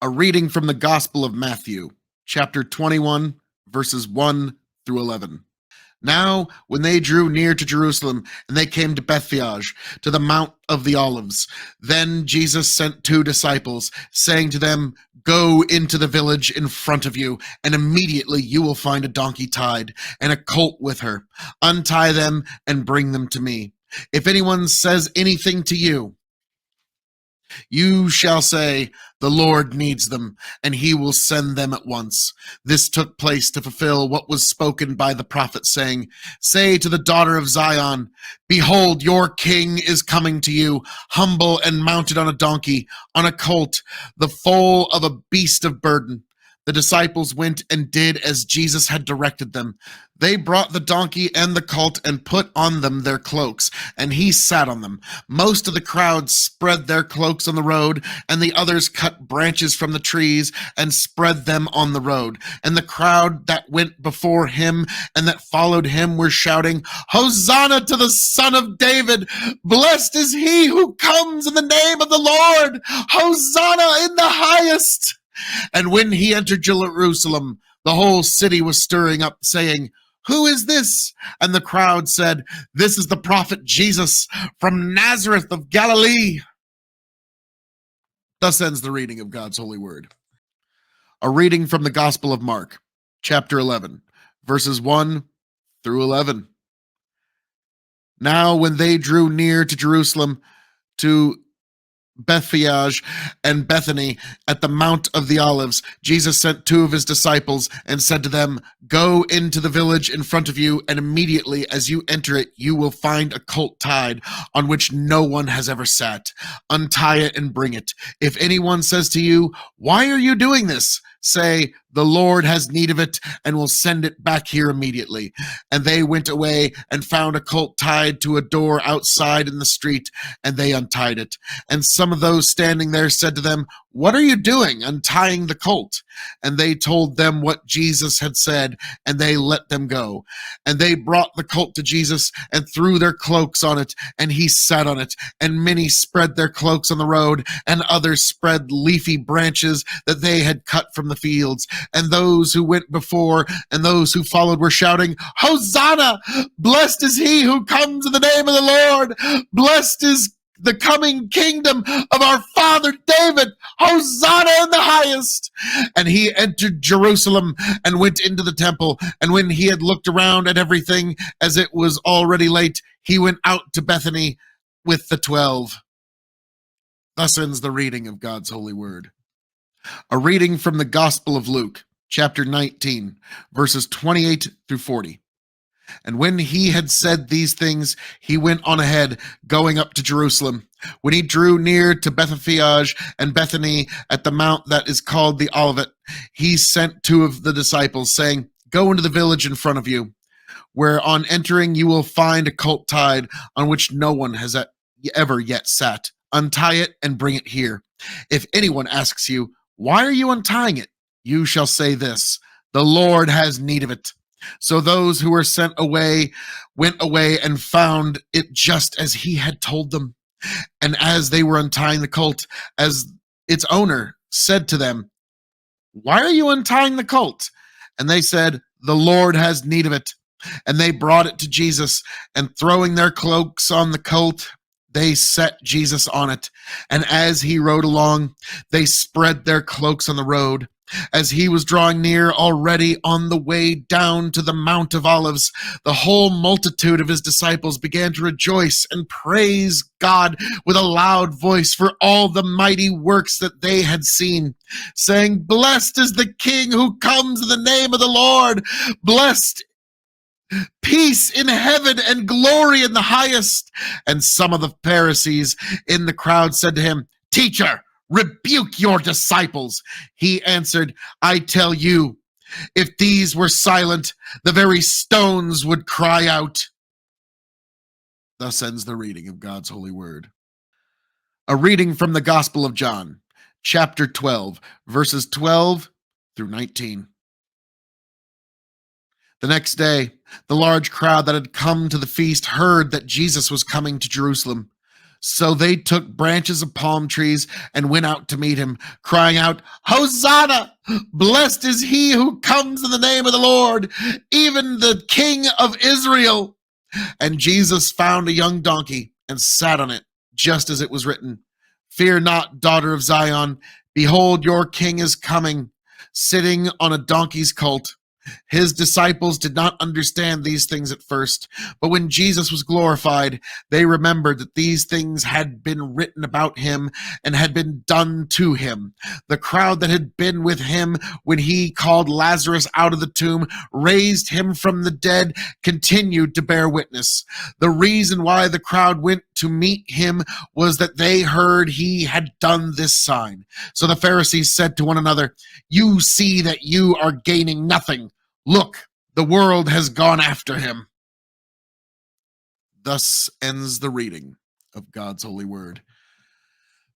A reading from the Gospel of Matthew, chapter 21, verses 1 through 11. Now, when they drew near to Jerusalem, and they came to Bethphage, to the Mount of the Olives, then Jesus sent 2 disciples, saying to them, "Go into the village in front of you, and immediately you will find a donkey tied, and a colt with her. Untie them and bring them to me. If anyone says anything to you, you shall say, 'The Lord needs them, and he will send them at once.' This took place to fulfill what was spoken by the prophet, saying, 'Say to the daughter of Zion, behold, your king is coming to you, humble and mounted on a donkey, on a colt, the foal of a beast of burden.' The disciples went and did as Jesus had directed them. They brought the donkey and the colt and put on them their cloaks, and he sat on them. Most of the crowd spread their cloaks on the road, and the others cut branches from the trees and spread them on the road. And the crowd that went before him and that followed him were shouting, 'Hosanna to the Son of David! Blessed is he who comes in the name of the Lord! Hosanna in the highest!' And when he entered Jerusalem, the whole city was stirring up, saying, 'Who is this?' And the crowd said, 'This is the prophet Jesus from Nazareth of Galilee.'" Thus ends the reading of God's holy word. A reading from the Gospel of Mark, chapter 11, verses 1 through 11. Now, when they drew near to Jerusalem, to Bethphage and Bethany at the Mount of the Olives, Jesus sent 2 of his disciples and said to them, "Go into the village in front of you, and immediately as you enter it, you will find a colt tied, on which no one has ever sat. Untie it and bring it. If anyone says to you, 'Why are you doing this?' say, 'The Lord has need of it, and will send it back here immediately.'" And they went away and found a colt tied to a door outside in the street, and they untied it. And some of those standing there said to them, "What are you doing, untying the colt?" And they told them what Jesus had said, and they let them go. And they brought the colt to Jesus and threw their cloaks on it, and he sat on it. And many spread their cloaks on the road, and others spread leafy branches that they had cut from the fields. And those who went before and those who followed were shouting, "Hosanna! Blessed is he who comes in the name of the Lord! Blessed is the coming kingdom of our father David! Hosanna in the highest!" And he entered Jerusalem and went into the temple. And when he had looked around at everything, as it was already late, he went out to Bethany with the 12. Thus ends the reading of God's holy word. A reading from the Gospel of Luke, chapter 19, verses 28 through 40. And when he had said these things, he went on ahead, going up to Jerusalem. When he drew near to Bethphage and Bethany at the mount that is called the Olivet, he sent 2 of the disciples, saying, "Go into the village in front of you, where on entering you will find a colt tied, on which no one has ever yet sat. Untie it and bring it here. If anyone asks you, 'Why are you untying it?' you shall say this, 'The Lord has need of it.'" So those who were sent away went away and found it just as he had told them. And as they were untying the colt, as its owner said to them, "Why are you untying the colt?" And they said, "The Lord has need of it." And they brought it to Jesus, and throwing their cloaks on the colt, they set Jesus on it. And as he rode along, they spread their cloaks on the road. As he was drawing near, already on the way down to the Mount of Olives, the whole multitude of his disciples began to rejoice and praise God with a loud voice for all the mighty works that they had seen, saying, "Blessed is the King who comes in the name of the Lord! Blessed peace in heaven and glory in the highest." And some of the Pharisees in the crowd said to him, "Teacher, rebuke your disciples." He answered, "I tell you, if these were silent, the very stones would cry out." Thus ends the reading of God's holy word. A reading from the Gospel of John, chapter 12, verses 12 through 19. The next day, the large crowd that had come to the feast heard that Jesus was coming to Jerusalem. So they took branches of palm trees and went out to meet him, crying out, Hosanna! Blessed is he who comes in the name of the Lord, even the King of Israel. And Jesus found a young donkey and sat on it, just as it was written, Fear not, daughter of Zion. Behold, your king is coming, sitting on a donkey's colt. His disciples did not understand these things at first, but when Jesus was glorified, they remembered that these things had been written about him and had been done to him. The crowd that had been with him when he called Lazarus out of the tomb, raised him from the dead, continued to bear witness. The reason why the crowd went to meet him was that they heard he had done this sign. So the Pharisees said to one another, You see that you are gaining nothing. Look, the world has gone after him. Thus ends the reading of God's holy word.